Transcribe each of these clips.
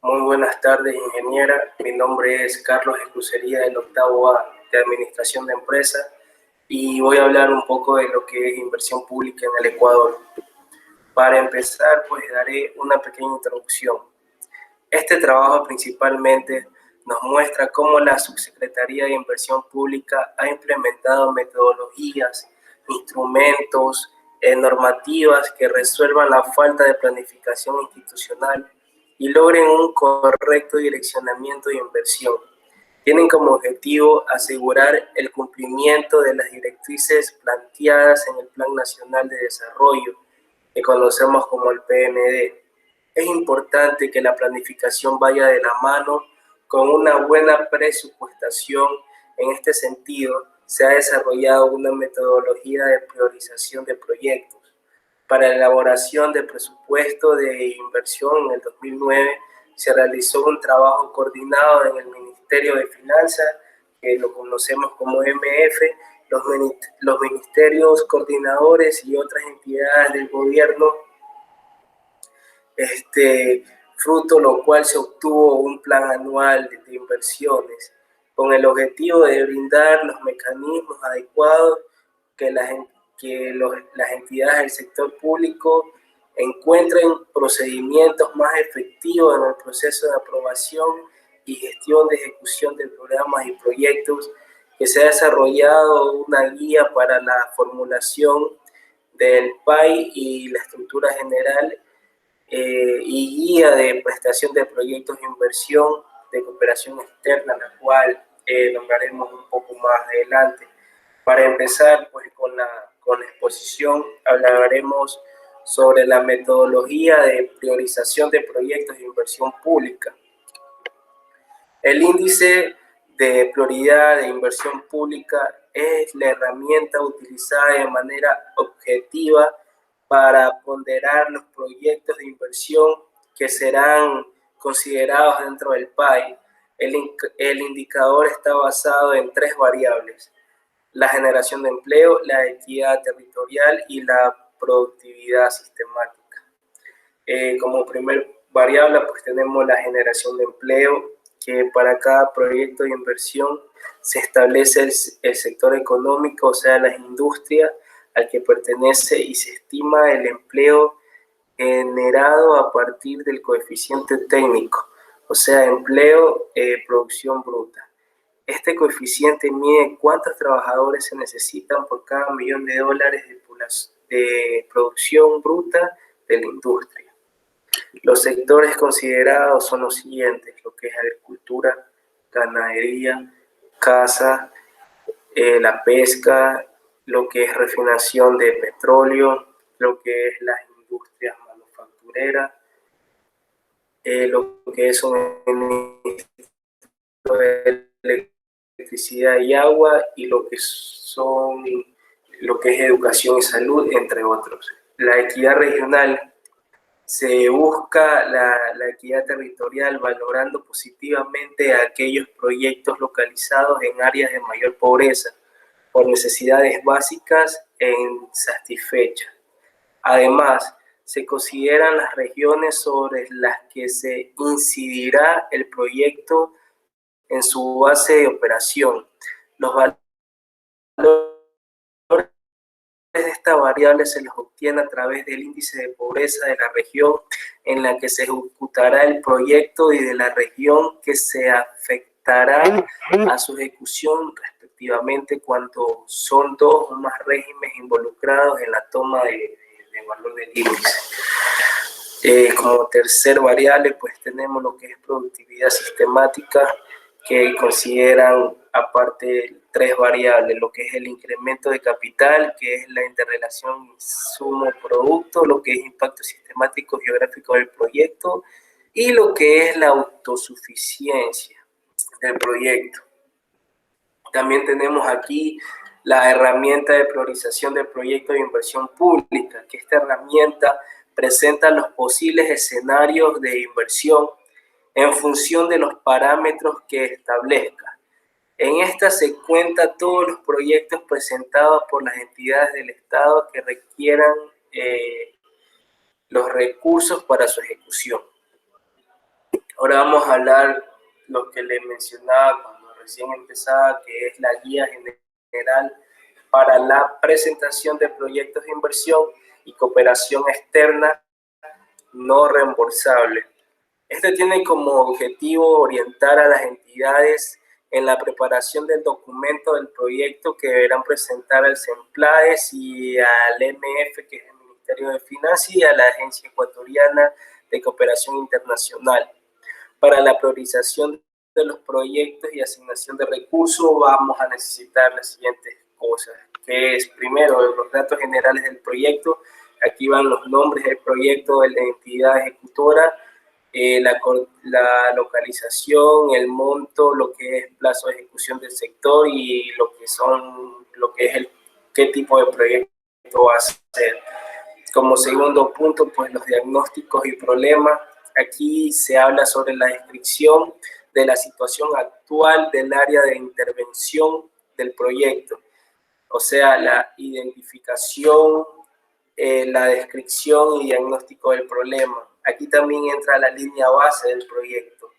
Muy buenas tardes, ingeniera. Mi nombre es Carlos Esclusería, del octavo A de Administración de Empresas, y voy a hablar un poco de lo que es inversión pública en el Ecuador. Para empezar, pues daré una pequeña introducción. Este trabajo principalmente nos muestra cómo la Subsecretaría de Inversión Pública ha implementado metodologías, instrumentos, normativas que resuelvan la falta de planificación institucional y logren un correcto direccionamiento de inversión. Tienen como objetivo asegurar el cumplimiento de las directrices planteadas en el Plan Nacional de Desarrollo, que conocemos como el PND. Es importante que la planificación vaya de la mano con una buena presupuestación. En este sentido, se ha desarrollado una metodología de priorización de proyectos. Para la elaboración del presupuesto de inversión en el 2009, se realizó un trabajo coordinado en el Ministerio de Finanzas, que lo conocemos como MF, los ministerios coordinadores y otras entidades del gobierno, fruto lo cual se obtuvo un plan anual de inversiones, con el objetivo de brindar los mecanismos adecuados que las entidades del sector público encuentren procedimientos más efectivos en el proceso de aprobación y gestión de ejecución de programas y proyectos, que se ha desarrollado una guía para la formulación del PAI y la estructura general y guía de prestación de proyectos de inversión de cooperación externa, la cual nombraremos un poco más adelante. Para empezar, pues con la exposición, hablaremos sobre la metodología de priorización de proyectos de inversión pública. El índice de prioridad de inversión pública es la herramienta utilizada de manera objetiva para ponderar los proyectos de inversión que serán considerados dentro del PAI. El indicador está basado en 3 variables: la generación de empleo, la equidad territorial y la productividad sistemática. Como primer variable, pues tenemos la generación de empleo, que para cada proyecto de inversión se establece el sector económico, o sea, las industrias al que pertenece, y se estima el empleo generado a partir del coeficiente técnico, o sea, empleo, producción bruta. Este coeficiente mide cuántos trabajadores se necesitan por cada $1.000.000 de producción bruta de la industria. Los sectores considerados son los siguientes: lo que es agricultura, ganadería, caza, la pesca, lo que es refinación de petróleo, lo que es las industrias manufactureras, lo que es suministro de electricidad y agua, y lo que es educación y salud, entre otros. La equidad regional: se busca la equidad territorial valorando positivamente a aquellos proyectos localizados en áreas de mayor pobreza por necesidades básicas e insatisfechas. Además, se consideran las regiones sobre las que se incidirá el proyecto en su base de operación. Los valores de esta variable se los obtiene a través del índice de pobreza de la región en la que se ejecutará el proyecto y de la región que se afectará a su ejecución respectivamente, cuando son 2 o más regímenes involucrados en la toma de valor del índice. Como tercer variable, pues tenemos lo que es productividad sistemática, que consideran aparte 3 variables: lo que es el incremento de capital, que es la interrelación insumo-producto, lo que es impacto sistemático geográfico del proyecto, y lo que es la autosuficiencia del proyecto. También tenemos aquí la herramienta de priorización de proyectos de inversión pública, que esta herramienta presenta los posibles escenarios de inversión en función de los parámetros que establezca. En esta se cuenta todos los proyectos presentados por las entidades del Estado que requieran los recursos para su ejecución. Ahora vamos a hablar lo que les mencionaba cuando recién empezaba, que es la guía general para la presentación de proyectos de inversión y cooperación externa no reembolsable. Este tiene como objetivo orientar a las entidades en la preparación del documento del proyecto que deberán presentar al CEMPLAES y al MF, que es el Ministerio de Finanzas, y a la Agencia Ecuatoriana de Cooperación Internacional. Para la priorización de los proyectos y asignación de recursos vamos a necesitar las siguientes cosas, que es primero los datos generales del proyecto. Aquí van los nombres del proyecto, de la entidad ejecutora, la localización, el monto, lo que es plazo de ejecución del sector y lo que es qué tipo de proyecto va a ser. Como segundo punto, pues los diagnósticos y problemas. Aquí se habla sobre la descripción de la situación actual del área de intervención del proyecto, o sea, la identificación, la descripción y diagnóstico del problema. Aquí también entra la línea base del proyecto.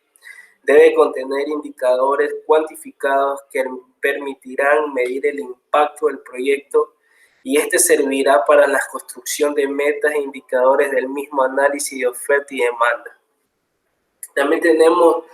Debe contener indicadores cuantificados que permitirán medir el impacto del proyecto y este servirá para la construcción de metas e indicadores del mismo análisis de oferta y demanda. También tenemos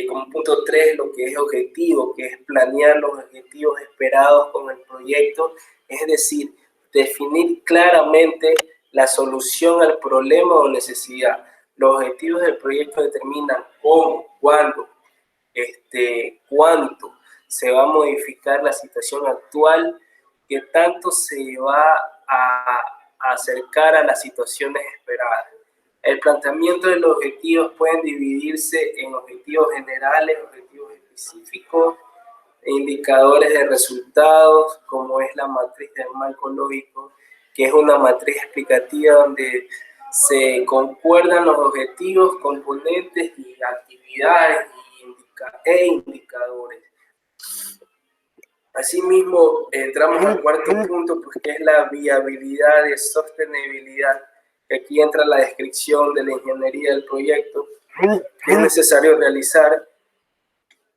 como punto 3 lo que es objetivo, que es planear los objetivos esperados con el proyecto, es decir, definir claramente la solución al problema o necesidad. Los objetivos del proyecto determinan cómo, cuándo, cuánto se va a modificar la situación actual, qué tanto se va a acercar a las situaciones esperadas. El planteamiento de los objetivos pueden dividirse en objetivos generales, objetivos específicos, e indicadores de resultados, como es la matriz del marco lógico, que es una matriz explicativa donde se concuerdan los objetivos, componentes y actividades e indicadores. Asimismo, entramos al cuarto punto, pues, que es la viabilidad y sostenibilidad. Aquí entra la descripción de la ingeniería del proyecto. Es necesario realizar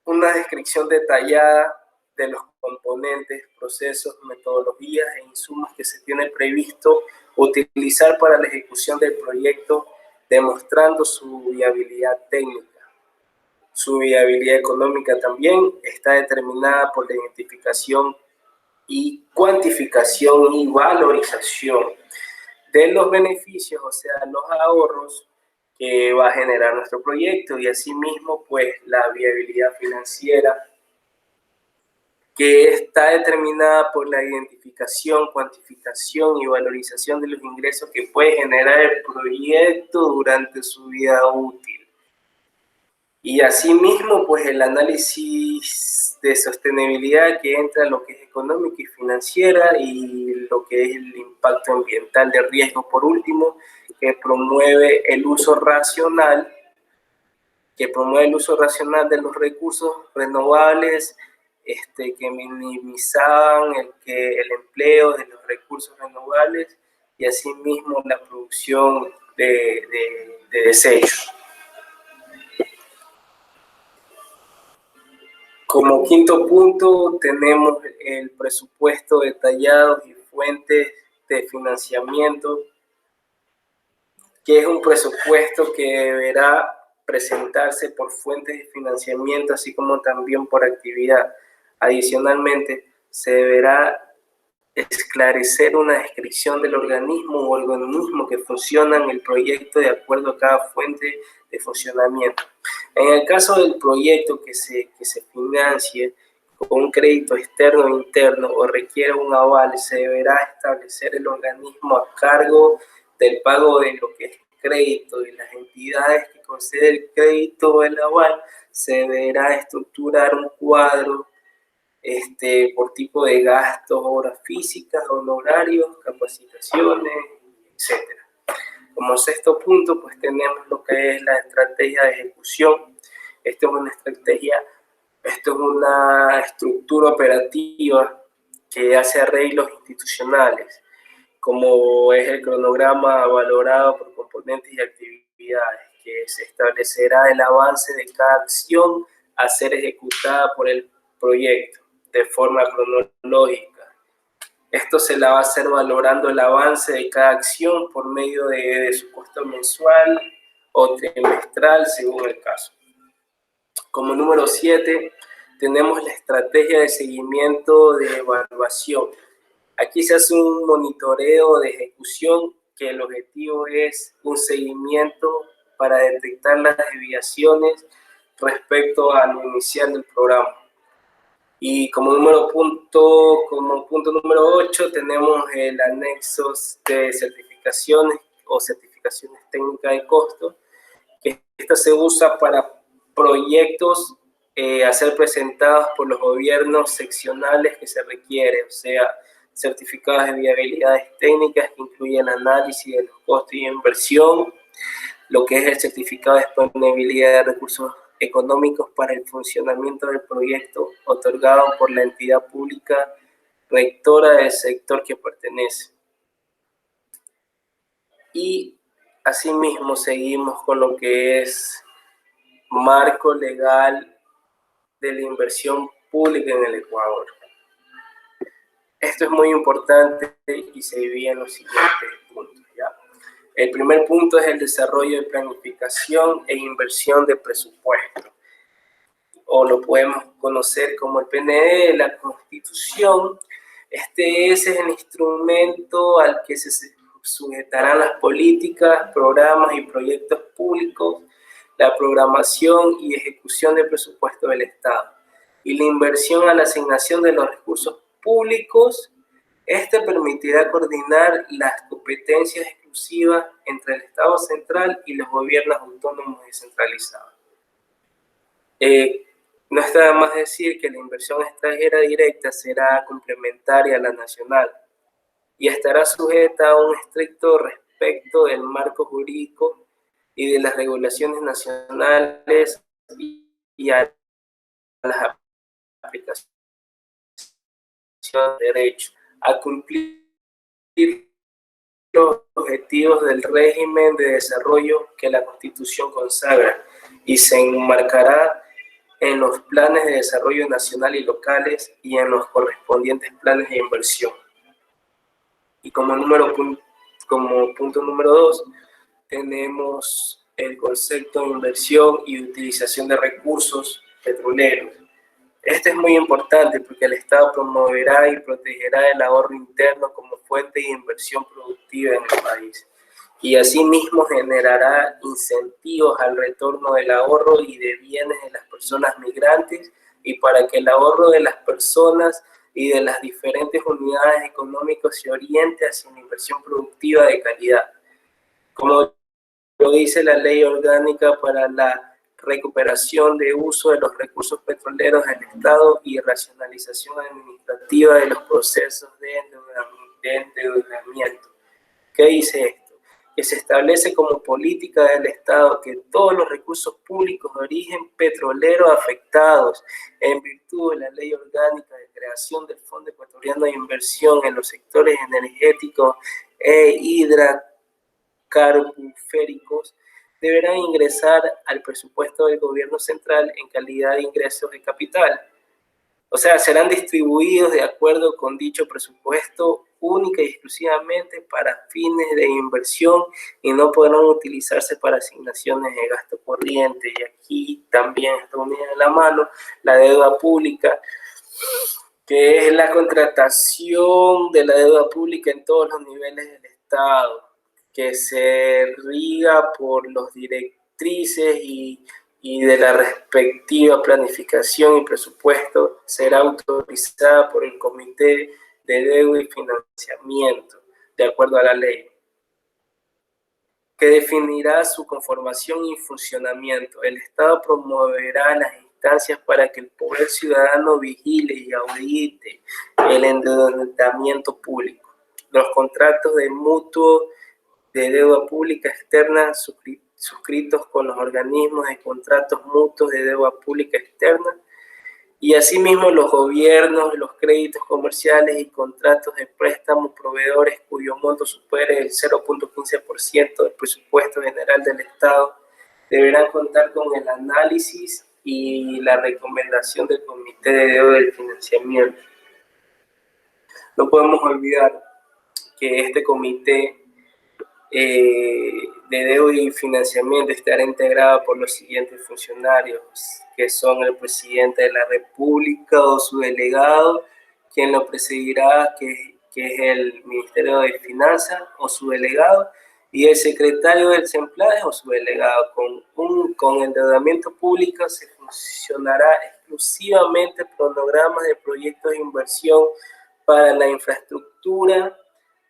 una descripción detallada de los componentes, procesos, metodologías e insumos que se tiene previsto utilizar para la ejecución del proyecto, demostrando su viabilidad técnica. Su viabilidad económica también está determinada por la identificación y cuantificación y valorización de los beneficios, o sea, los ahorros que va a generar nuestro proyecto, y asimismo, pues, la viabilidad financiera, que está determinada por la identificación, cuantificación y valorización de los ingresos que puede generar el proyecto durante su vida útil. Y asimismo, pues, el análisis de sostenibilidad, que entra en lo que es económica y financiera, y lo que es el impacto ambiental de riesgo, por último, que promueve el uso racional de los recursos renovables, que minimizaban el empleo de los recursos renovables y asimismo la producción de desechos. Como quinto punto tenemos el presupuesto detallado y fuentes de financiamiento, que es un presupuesto que deberá presentarse por fuentes de financiamiento, así como también por actividad. Adicionalmente, se deberá esclarecer una descripción del organismo o organismo que funciona en el proyecto de acuerdo a cada fuente de funcionamiento. En el caso del proyecto que se financie con un crédito externo o interno o requiera un aval, se deberá establecer el organismo a cargo del pago de lo que es crédito, y las entidades que conceden el crédito o el aval se deberá estructurar un cuadro por tipo de gastos, obras físicas, honorarios, capacitaciones, etc. Como sexto punto, pues tenemos lo que es la estrategia de ejecución. Esto es una estructura operativa que hace arreglos institucionales, como es el cronograma valorado por componentes y actividades, que se establecerá el avance de cada acción a ser ejecutada por el proyecto de forma cronológica. Esto se la va a hacer valorando el avance de cada acción por medio de su costo mensual o trimestral, según el caso. Como número 7, tenemos la estrategia de seguimiento de evaluación. Aquí se hace un monitoreo de ejecución que el objetivo es un seguimiento para detectar las desviaciones respecto a lo inicial del programa. Y como punto número 8 tenemos el anexo de certificaciones o certificaciones técnicas de costo, que esta se usa para proyectos a ser presentados por los gobiernos seccionales que se requiere, o sea, certificados de viabilidades técnicas que incluyen análisis de los costos y inversión, lo que es el certificado de disponibilidad de recursos económicos para el funcionamiento del proyecto otorgado por la entidad pública rectora del sector que pertenece. Y asimismo seguimos con lo que es marco legal de la inversión pública en el Ecuador. Esto es muy importante y se divide en los siguientes puntos, ¿ya? El primer punto es el desarrollo de planificación e inversión de presupuesto, o lo podemos conocer como el PNE, la Constitución. Este es el instrumento al que se sujetarán las políticas, programas y proyectos públicos, la programación y ejecución del presupuesto del Estado y la inversión a la asignación de los recursos públicos. Este permitirá coordinar las competencias exclusivas entre el Estado central y los gobiernos autónomos descentralizados. No está de más decir que la inversión extranjera directa será complementaria a la nacional y estará sujeta a un estricto respeto del marco jurídico y de las regulaciones nacionales y a las aplicaciones de derecho, a cumplir los objetivos del régimen de desarrollo que la Constitución consagra y se enmarcará en los planes de desarrollo nacional y locales y en los correspondientes planes de inversión. Y como punto número 2, tenemos el concepto de inversión y utilización de recursos petroleros. Este es muy importante porque el Estado promoverá y protegerá el ahorro interno como fuente de inversión productiva en el país. Y asimismo generará incentivos al retorno del ahorro y de bienes de las personas migrantes y para que el ahorro de las personas y de las diferentes unidades económicas se oriente hacia una inversión productiva de calidad. Como lo dice la Ley Orgánica para la recuperación de uso de los recursos petroleros del Estado y racionalización administrativa de los procesos de endeudamiento. ¿Qué dice esto? Que se establece como política del Estado que todos los recursos públicos de origen petrolero afectados en virtud de la Ley Orgánica de creación del Fondo Ecuatoriano de Inversión en los sectores energéticos e hidrocarbúricos deberán ingresar al presupuesto del gobierno central en calidad de ingresos de capital. O sea, serán distribuidos de acuerdo con dicho presupuesto única y exclusivamente para fines de inversión y no podrán utilizarse para asignaciones de gasto corriente. Y aquí también está unida de la mano la deuda pública, que es la contratación de la deuda pública en todos los niveles del Estado, que se riga por los directrices y de la respectiva planificación y presupuesto, será autorizada por el Comité de Deuda y Financiamiento, de acuerdo a la ley, que definirá su conformación y funcionamiento. El Estado promoverá las instancias para que el poder ciudadano vigile y audite el endeudamiento público, los contratos de mutuo de deuda pública externa suscritos con los organismos de contratos mutuos de deuda pública externa y asimismo los gobiernos, los créditos comerciales y contratos de préstamos proveedores cuyo monto supere el 0.15% del presupuesto general del Estado deberán contar con el análisis y la recomendación del Comité de Deuda del Financiamiento. No podemos olvidar que este comité de deuda y financiamiento estará integrado por los siguientes funcionarios, que son el presidente de la República o su delegado, quien lo presidirá, que es el Ministerio de Finanzas o su delegado, y el secretario del SEMPLADES o su delegado. Con endeudamiento público se funcionará exclusivamente cronogramas de proyectos de inversión para la infraestructura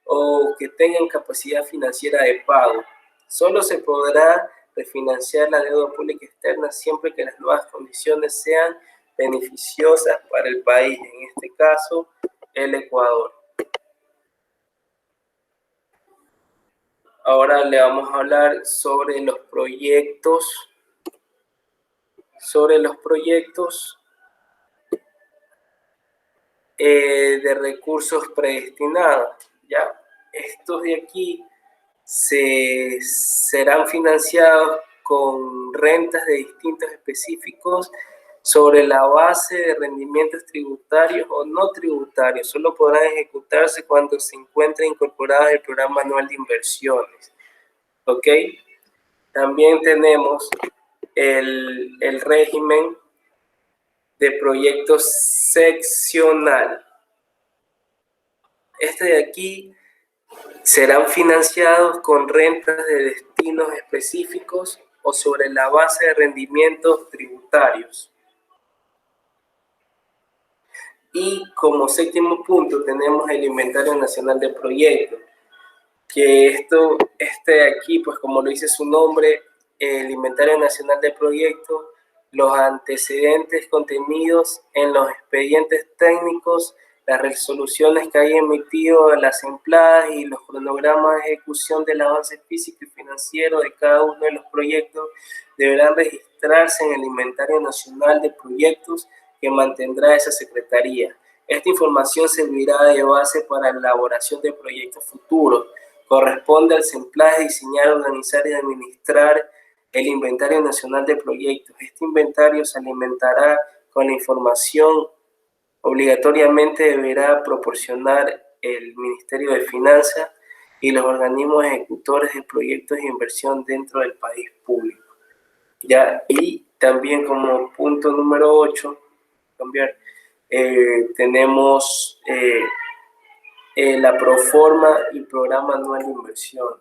o que tengan capacidad financiera de pago. Solo se podrá refinanciar la deuda pública externa siempre que las nuevas condiciones sean beneficiosas para el país, en este caso el Ecuador. Ahora le vamos a hablar sobre los proyectos, de recursos predestinados. ¿Ya? Estos de aquí serán financiados con rentas de distintos específicos sobre la base de rendimientos tributarios o no tributarios. Solo podrán ejecutarse cuando se encuentren incorporados el programa anual de inversiones. ¿Ok? También tenemos el régimen de proyectos seccional. Este de aquí serán financiados con rentas de destinos específicos o sobre la base de rendimientos tributarios. Y como séptimo punto tenemos el Inventario Nacional de Proyectos, que este de aquí, pues como lo dice su nombre, el Inventario Nacional de Proyectos, los antecedentes contenidos en los expedientes técnicos, las resoluciones que haya emitido las SEMPLADES y los cronogramas de ejecución del avance físico y financiero de cada uno de los proyectos deberán registrarse en el Inventario Nacional de Proyectos que mantendrá esa Secretaría. Esta información servirá de base para la elaboración de proyectos futuros. Corresponde al SEMPLADES diseñar, organizar y administrar el Inventario Nacional de Proyectos. Este inventario se alimentará con la información obligatoriamente deberá proporcionar el Ministerio de Finanzas y los organismos ejecutores de proyectos de inversión dentro del país público. ¿Ya? Y también como punto número 8, tenemos la proforma y programa anual de inversión.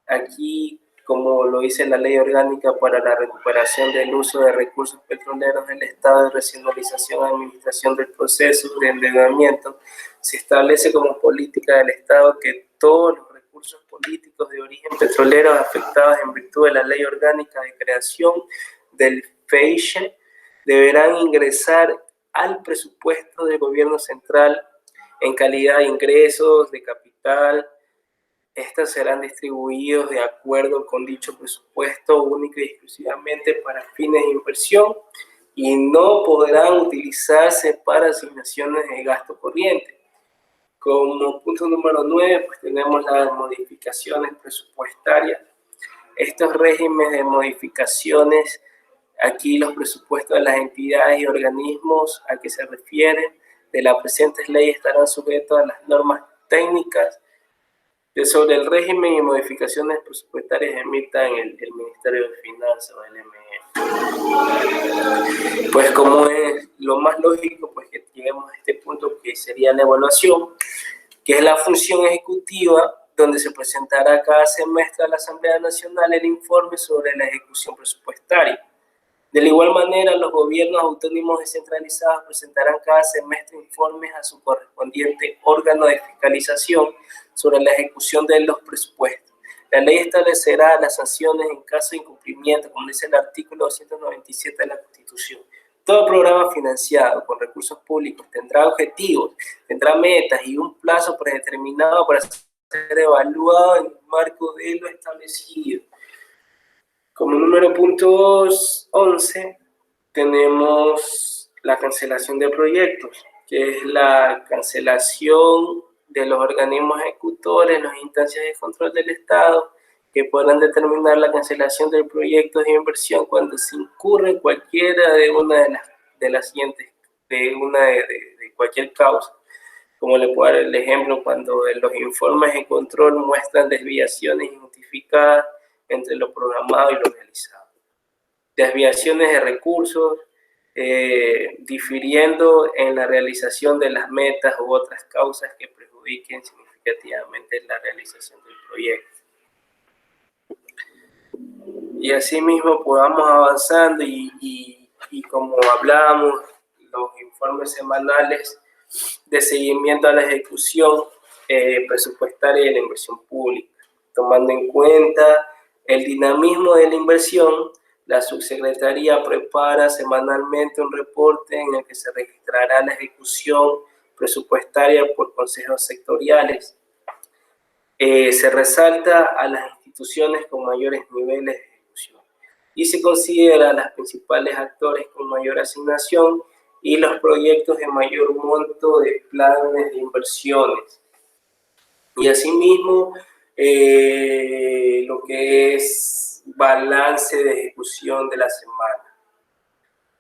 Aquí, como lo dice la Ley Orgánica para la recuperación del uso de recursos petroleros del Estado y racionalización y administración del proceso de endeudamiento, se establece como política del Estado que todos los recursos políticos de origen petrolero afectados en virtud de la Ley Orgánica de creación del FEISE deberán ingresar al presupuesto del gobierno central en calidad de ingresos, de capital. Estos serán distribuidos de acuerdo con dicho presupuesto único y exclusivamente para fines de inversión y no podrán utilizarse para asignaciones de gasto corriente. Como punto número 9, pues tenemos las modificaciones presupuestarias. Estos regímenes de modificaciones, aquí los presupuestos de las entidades y organismos a que se refieren de la presente ley estarán sujetos a las normas técnicas sobre el régimen y modificaciones presupuestarias emita el Ministerio de Finanzas o el ME. Pues como es lo más lógico, pues que lleguemos a este punto que sería la evaluación, que es la función ejecutiva donde se presentará cada semestre a la Asamblea Nacional el informe sobre la ejecución presupuestaria. De la igual manera, los gobiernos autónomos descentralizados presentarán cada semestre informes a su correspondiente órgano de fiscalización sobre la ejecución de los presupuestos. La ley establecerá las sanciones en caso de incumplimiento, como dice el artículo 297 de la Constitución. Todo programa financiado con recursos públicos tendrá objetivos, tendrá metas y un plazo predeterminado para ser evaluado en el marco de lo establecido. Como número puntos 11, tenemos la cancelación de proyectos, que es la cancelación de los organismos ejecutores, las instancias de control del Estado que podrán determinar la cancelación del proyecto de inversión cuando se incurre cualquiera de una de las siguientes, de cualquier causa. Como le puedo dar el ejemplo, cuando los informes de control muestran desviaciones injustificadas entre lo programado y lo realizado. Desviaciones de recursos, difiriendo en la realización de las metas u otras causas que perjudiquen significativamente la realización del proyecto. Y asimismo podamos avanzando y como hablábamos, los informes semanales de seguimiento a la ejecución presupuestaria de la inversión pública. Tomando en cuenta el dinamismo de la inversión, la subsecretaría prepara semanalmente un reporte en el que se registrará la ejecución presupuestaria por consejos sectoriales. Se resalta a las instituciones con mayores niveles de ejecución y se considera a los principales actores con mayor asignación y los proyectos de mayor monto de planes de inversiones. Y asimismo, lo que es balance de ejecución de la semana.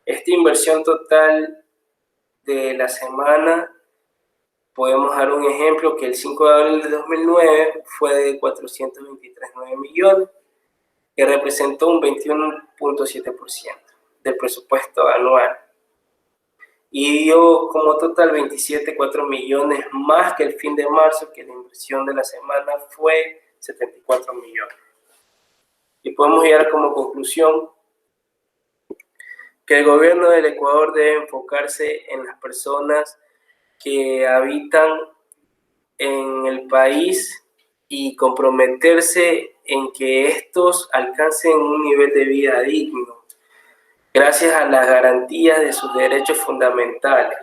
Esta inversión total de la semana, podemos dar un ejemplo que el 5 de abril de 2009 fue de 423,9 millones, que representó un 21.7% del presupuesto anual. Y dio como total 27,4 millones más que el fin de marzo, que la inversión de la semana fue 74 millones. Y podemos llegar como conclusión que el gobierno del Ecuador debe enfocarse en las personas que habitan en el país y comprometerse en que estos alcancen un nivel de vida digno, gracias a las garantías de sus derechos fundamentales.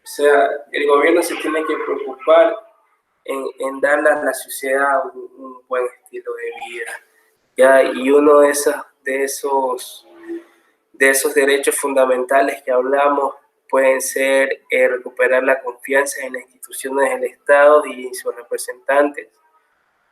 O sea, el gobierno se tiene que preocupar en darle a la sociedad un buen estilo de vida, ¿ya? Y uno de esos derechos fundamentales que hablamos pueden ser recuperar la confianza en las instituciones del Estado y sus representantes,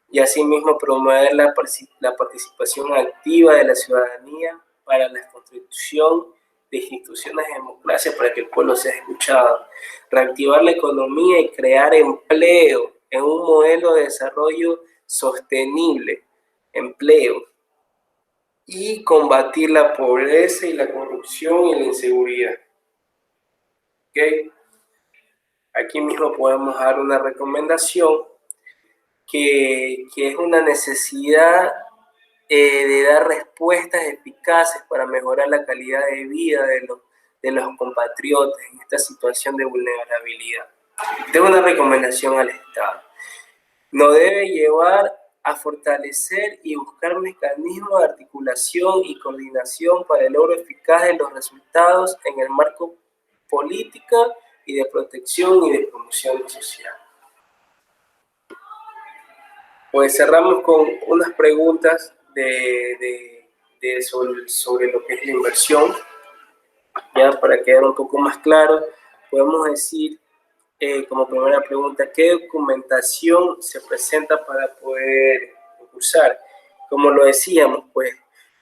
y asimismo promover la participación activa de la ciudadanía para la construcción de instituciones de democracia para que el pueblo sea escuchado, reactivar la economía y crear empleo en un modelo de desarrollo sostenible, empleo, y combatir la pobreza y la corrupción y la inseguridad. ¿Okay? Aquí mismo podemos dar una recomendación que es una necesidad de dar respuestas eficaces para mejorar la calidad de vida de los compatriotas en esta situación de vulnerabilidad. Tengo una recomendación al Estado. Nos debe llevar a fortalecer y buscar mecanismos de articulación y coordinación para el logro eficaz de los resultados en el marco política y de protección y de promoción social. Pues cerramos con unas preguntas sobre lo que es la inversión. Ya para quedar un poco más claro, podemos decir como primera pregunta, ¿qué documentación se presenta para poder concursar? Como lo decíamos, pues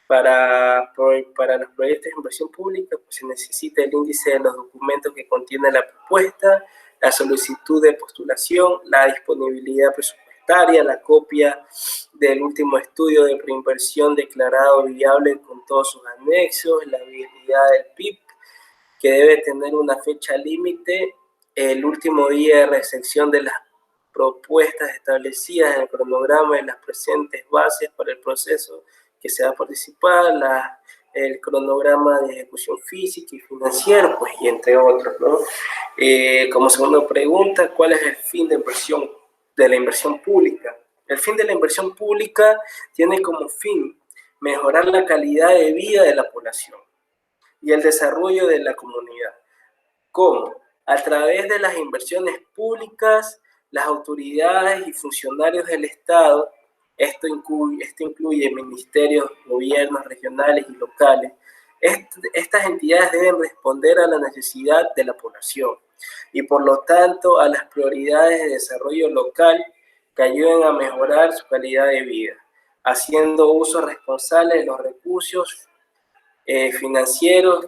para los proyectos de inversión pública pues, se necesita el índice de los documentos que contiene la propuesta, la solicitud de postulación, la disponibilidad presupuestaria, la copia del último estudio de preinversión declarado viable con todos sus anexos, la viabilidad del PIB, que debe tener una fecha límite, el último día de recepción de las propuestas establecidas en el cronograma de las presentes bases para el proceso que se va a participar, el cronograma de ejecución física y financiera, pues, y entre otros, ¿no? Como segunda pregunta, ¿cuál es el fin de la inversión pública? El fin de la inversión pública tiene como fin mejorar la calidad de vida de la población y el desarrollo de la comunidad. ¿Cómo? A través de las inversiones públicas, las autoridades y funcionarios del Estado, esto incluye ministerios, gobiernos regionales y locales, estas entidades deben responder a la necesidad de la población y por lo tanto a las prioridades de desarrollo local que ayuden a mejorar su calidad de vida, haciendo uso responsable de los recursos financieros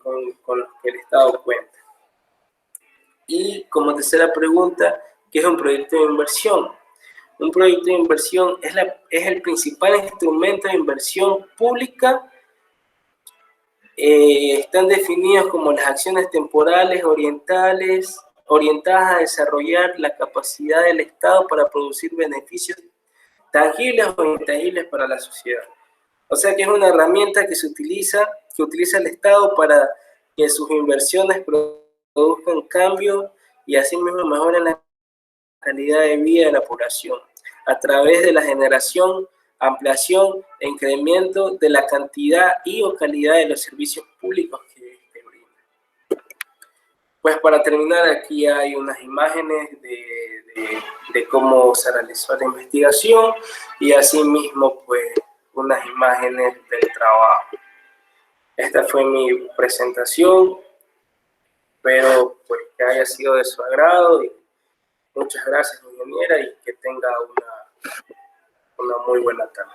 con los que el Estado cuenta. Y como tercera pregunta, ¿qué es un proyecto de inversión? Un proyecto de inversión es el principal instrumento de inversión pública. Están definidos como las acciones temporales orientadas a desarrollar la capacidad del Estado para producir beneficios tangibles o intangibles para la sociedad. O sea que es una herramienta que utiliza el Estado para que sus inversiones produzcan cambios y así mismo mejoren la calidad de vida de la población a través de la generación, ampliación e incremento de la cantidad y o calidad de los servicios públicos que brinda. Pues para terminar, aquí hay unas imágenes de cómo se realizó la investigación y asimismo pues unas imágenes del trabajo. Esta fue mi presentación, espero pues que haya sido de su agrado y muchas gracias, ingeniera, y que tenga una muy buena tarde.